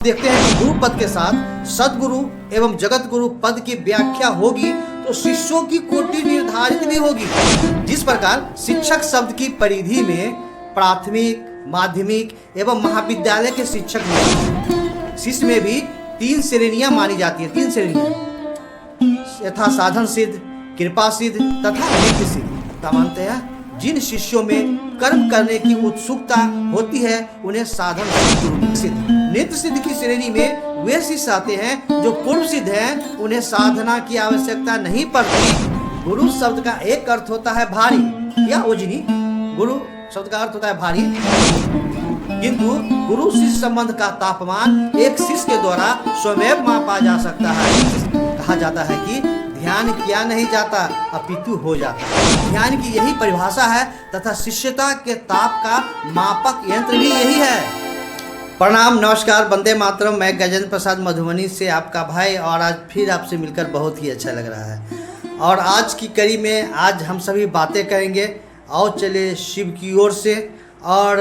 देखते हैं कि गुरु पद के साथ सदगुरु एवं जगत गुरु पद की व्याख्या होगी तो शिष्यों की कोटि निर्धारित भी होगी। जिस प्रकार शिक्षक शब्द की परिधि में प्राथमिक, माध्यमिक एवं महाविद्यालय के शिक्षक भी, शिष्य में भी 3 श्रेणियां मानी जाती है। 3 श्रेणियां यथा साधन सिद्ध, कृपा सिद्ध तथा नित्य सिद्ध। सामान्यतः जिन शिष्यों में कर्म करने की उत्सुकता होती है उन्हें साधन सिद्ध। नित्य सिद्ध की श्रेणी में वे शिष्य आते हैं जो पूर्व सिद्ध हैं, उन्हें साधना की आवश्यकता नहीं पड़ती। गुरु शब्द का एक अर्थ होता है भारी या ओजनी। गुरु शब्द का अर्थ होता है भारी, किंतु गुरु शिष्य संबंध का तापमान एक शिष्य के द्वारा स्वयं मापा जा सकता है। कहा जाता है कि ध्यान किया नहीं जाता अपितु हो जाता। ध्यान की यही परिभाषा है तथा शिष्यता के ताप का मापक यंत्र भी यही है। प्रणाम, नमस्कार, वंदे मातरम। मैं गजेंद्र प्रसाद मधुबनी से आपका भाई, और आज फिर आपसे मिलकर बहुत ही अच्छा लग रहा है। और आज की कड़ी में आज हम सभी बातें करेंगे। आओ चले शिव की ओर से। और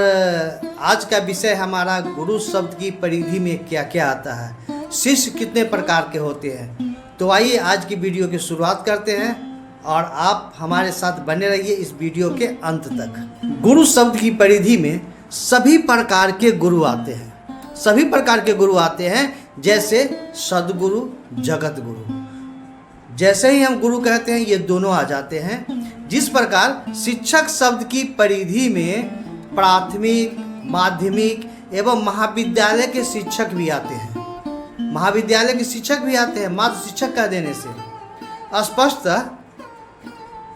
आज का विषय हमारा गुरु शब्द की परिधि में क्या क्या आता है, शिष्य कितने प्रकार के होते हैं। तो आइए आज की वीडियो की शुरुआत करते हैं और आप हमारे साथ बने रहिए इस वीडियो के अंत तक। गुरु शब्द की परिधि में सभी प्रकार के गुरु आते हैं। सभी प्रकार के गुरु आते हैं, जैसे सदगुरु, जगत गुरु। जैसे ही हम गुरु कहते हैं ये दोनों आ जाते हैं। जिस प्रकार शिक्षक शब्द की परिधि में प्राथमिक, माध्यमिक एवं महाविद्यालय के शिक्षक भी आते हैं। महाविद्यालय के शिक्षक भी आते हैं मात्र शिक्षक कह देने से। स्पष्टतः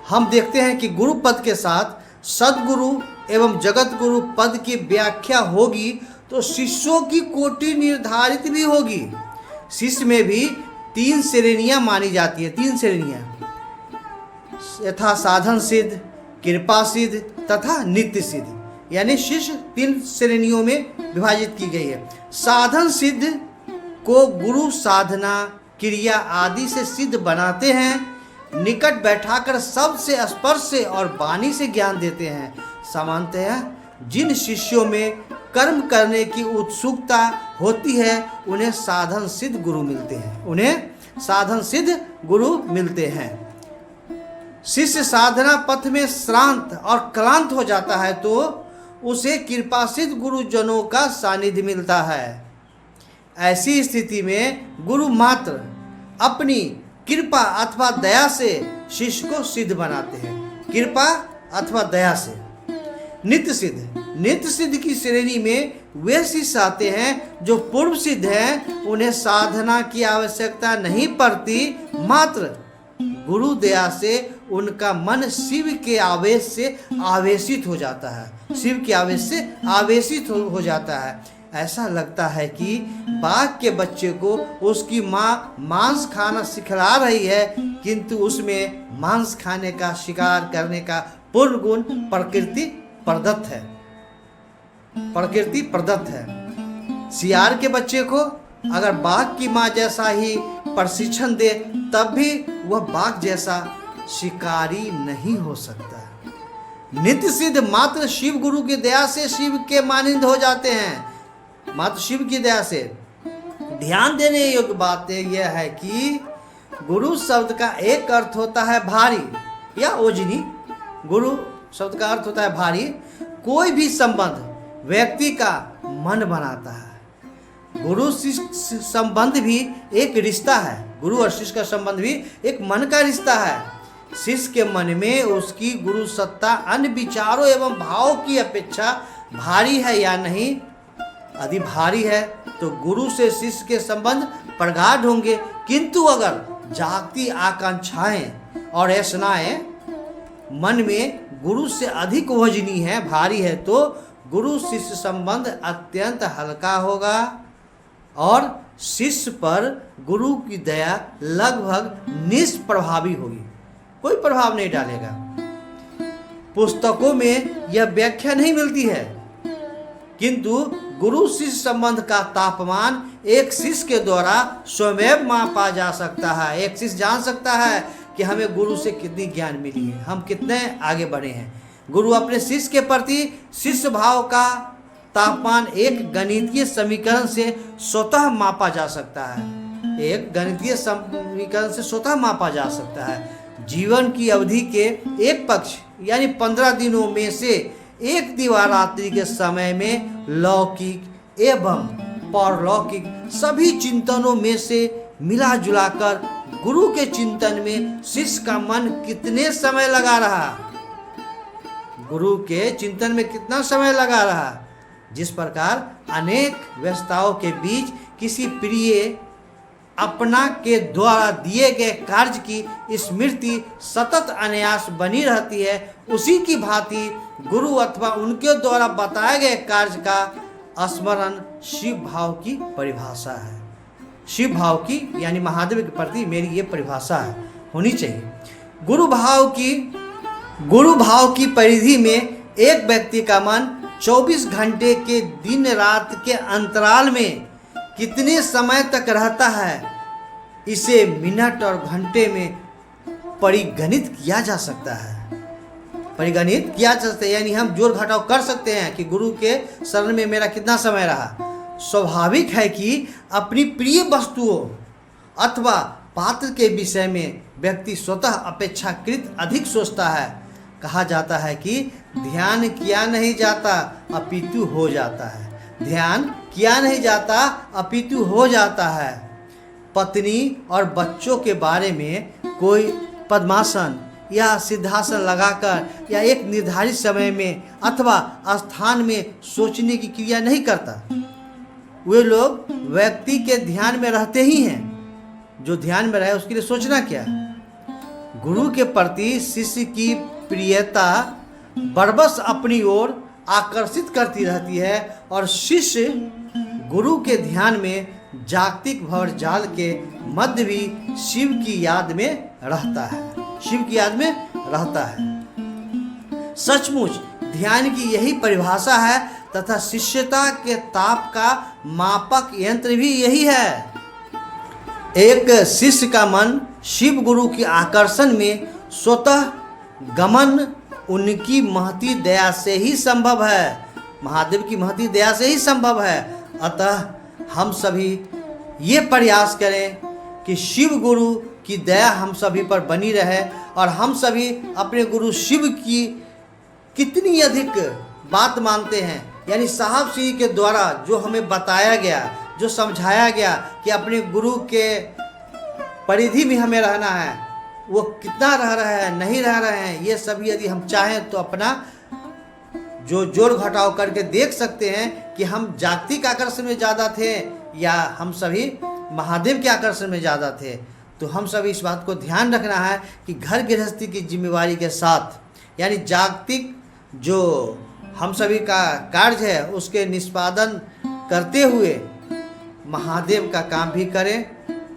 हम देखते हैं कि गुरु पद के साथ सदगुरु एवं जगत गुरु पद की व्याख्या होगी तो शिष्यों की कोटि निर्धारित भी होगी। शिष्य में भी 3 श्रेणियां मानी जाती है। 3 श्रेणियां यथा साधन सिद्ध, कृपा सिद्ध तथा नित्य सिद्ध। यानी शिष्य 3 श्रेणियों में विभाजित की गई है। साधन सिद्ध को गुरु साधना, क्रिया आदि से सिद्ध बनाते हैं। निकट बैठाकर शब्द से, स्पर्श से और वाणी से ज्ञान देते हैं। सामान्यतः जिन शिष्यों में कर्म करने की उत्सुकता होती है उन्हें साधन सिद्ध गुरु मिलते हैं। उन्हें साधन सिद्ध गुरु मिलते हैं। शिष्य साधना पथ में श्रांत और क्लांत हो जाता है तो उसे कृपा सिद्ध गुरुजनों का सानिध्य मिलता है। ऐसी स्थिति में गुरु मात्र अपनी कृपा अथवा दया से शिष्य को सिद्ध बनाते हैं। कृपा अथवा दया से। नित्य सिद्ध की श्रेणी में वे शिष्य आते हैं जो पूर्व सिद्ध हैं, उन्हें साधना की आवश्यकता नहीं पड़ती। मात्र गुरु दया से उनका मन शिव के आवेश से आवेशित हो जाता है। शिव के आवेश से आवेशित हो जाता है। ऐसा लगता है कि बाघ के बच्चे को उसकी माँ मांस खाना सिखला रही है, किंतु उसमें मांस खाने का, शिकार करने का पूर्ण गुण प्रकृति प्रदत्त है। प्रकृति प्रदत्त है। सियार के बच्चे को अगर बाघ की माँ जैसा ही प्रशिक्षण दे तब भी वह बाघ जैसा शिकारी नहीं हो सकता। नित्य सिद्ध मात्र शिव गुरु की दया से शिव के मानिंद हो जाते हैं। मात्र शिव की दया से। ध्यान देने योग्य बात यह है कि गुरु शब्द का एक अर्थ होता है भारी या ओजनी। गुरु शब्द का अर्थ होता है भारी। कोई भी संबंध व्यक्ति का मन बनाता है। गुरु शिष्य संबंध भी एक रिश्ता है। गुरु और शिष्य का संबंध भी एक मन का रिश्ता है। शिष्य के मन में उसकी गुरु सत्ता अन्य विचारों एवं भावों की अपेक्षा भारी है या नहीं। यदि भारी है तो गुरु से शिष्य के संबंध प्रगाढ़ होंगे, किंतु अगर जागती आकांक्षाएं और ऐसनाएं मन में गुरु से अधिक वजनी है, भारी है, तो गुरु शिष्य संबंध अत्यंत हल्का होगा और शिष्य पर गुरु की दया लगभग निष्प्रभावी होगी। कोई प्रभाव नहीं डालेगा। पुस्तकों में यह व्याख्या नहीं मिलती है, किंतु गुरु शिष्य संबंध का तापमान एक शिष्य के द्वारा स्वयं मापा जा सकता है। एक शिष्य जान सकता है कि हमें गुरु से कितनी ज्ञान मिली है, हम कितने आगे बढ़े हैं। गुरु अपने शिष्य के प्रति शिष्य भाव का तापमान एक गणितीय समीकरण से स्वतः मापा जा सकता है। एक गणितीय समीकरण से स्वतः मापा जा सकता है। जीवन की अवधि के एक पक्ष यानी 15 दिनों में से एक दिवारात्रि के समय में लौकिक एवं पारलौकिक सभी चिंतनों में से मिला जुलाकर गुरु के चिंतन में शिष्य का मन कितने समय लगा रहा, गुरु के चिंतन में कितना समय लगा रहा। जिस प्रकार अनेक व्यस्तताओं के बीच किसी प्रिय अपना के द्वारा दिए गए कार्य की स्मृति सतत अनायास बनी रहती है, उसी की भांति गुरु अथवा उनके द्वारा बताए गए कार्य का स्मरण शिव भाव की परिभाषा है। शिव भाव की यानी महादेव के प्रति मेरी ये परिभाषा है, होनी चाहिए। गुरु भाव की परिधि में एक व्यक्ति का मन 24 घंटे के दिन रात के अंतराल में कितने समय तक रहता है, इसे मिनट और घंटे में परिगणित किया जा सकता है। परिगणित किया जा सकता है यानी हम जोड़ घटाव कर सकते हैं कि गुरु के शरण में मेरा कितना समय रहा। स्वाभाविक है कि अपनी प्रिय वस्तुओं अथवा पात्र के विषय में व्यक्ति स्वतः अपेक्षाकृत अधिक सोचता है। कहा जाता है कि ध्यान किया नहीं जाता अपितु हो जाता है। ध्यान किया नहीं जाता अपितु हो जाता है। पत्नी और बच्चों के बारे में कोई पद्मासन या सिद्धासन लगाकर या एक निर्धारित समय में अथवा स्थान में सोचने की क्रिया नहीं करता। वे लोग व्यक्ति के ध्यान में रहते ही हैं। जो ध्यान में रहे उसके लिए सोचना क्या है। गुरु के प्रति शिष्य की प्रियता बरबस अपनी ओर आकर्षित करती रहती है और शिष्य गुरु के ध्यान में जागतिक भंवरजाल के मध्य भी शिव की याद में रहता है। शिव की याद में रहता है। सचमुच ध्यान की यही परिभाषा है तथा शिष्यता के ताप का मापक यंत्र भी यही है। एक शिष्य का मन शिव गुरु के आकर्षण में स्वतः गमन उनकी महती दया से ही संभव है। महादेव की महती दया से ही संभव है। अतः हम सभी ये प्रयास करें कि शिव गुरु की दया हम सभी पर बनी रहे और हम सभी अपने गुरु शिव की कितनी अधिक बात मानते हैं। यानी साहब श्री के द्वारा जो हमें बताया गया, जो समझाया गया कि अपने गुरु के परिधि में हमें रहना है, वो कितना रह रहे हैं नहीं रह रहे हैं, ये सभी यदि हम चाहें तो अपना जो जोड़ घटाव करके देख सकते हैं कि हम जागतिक आकर्षण में ज़्यादा थे या हम सभी महादेव के आकर्षण में ज़्यादा थे। तो हम सभी इस बात को ध्यान रखना है कि घर गृहस्थी की जिम्मेवारी के साथ यानी जागतिक जो हम सभी का कार्य है उसके निष्पादन करते हुए महादेव का काम भी करें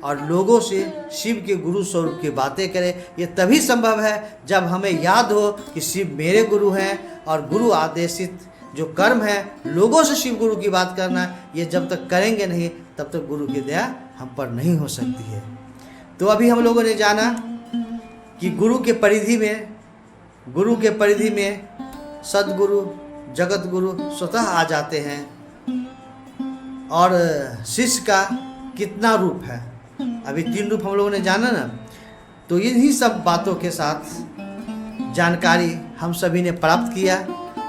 और लोगों से शिव के गुरु स्वरूप की बातें करें। ये तभी संभव है जब हमें याद हो कि शिव मेरे गुरु हैं और गुरु आदेशित जो कर्म है लोगों से शिव गुरु की बात करना, ये जब तक करेंगे नहीं तब तक गुरु की दया हम पर नहीं हो सकती है। तो अभी हम लोगों ने जाना कि गुरु के परिधि में सदगुरु जगत गुरु स्वतः आ जाते हैं और शिष्य का कितना रूप है। अभी 3 रूप हम लोगों ने जाना ना। तो इन्हीं सब बातों के साथ जानकारी हम सभी ने प्राप्त किया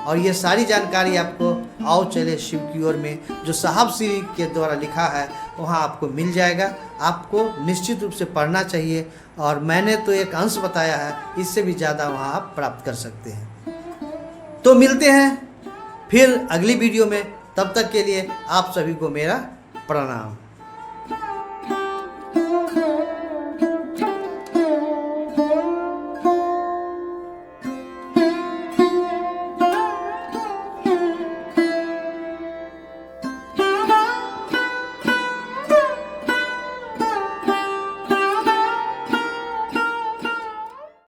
और ये सारी जानकारी आपको आओ चले शिव की ओर में जो साहब श्री के द्वारा लिखा है वहाँ आपको मिल जाएगा। आपको निश्चित रूप से पढ़ना चाहिए और मैंने तो एक अंश बताया है, इससे भी ज़्यादा वहाँ आप प्राप्त कर सकते हैं। तो मिलते हैं फिर अगली वीडियो में, तब तक के लिए आप सभी को मेरा प्रणाम।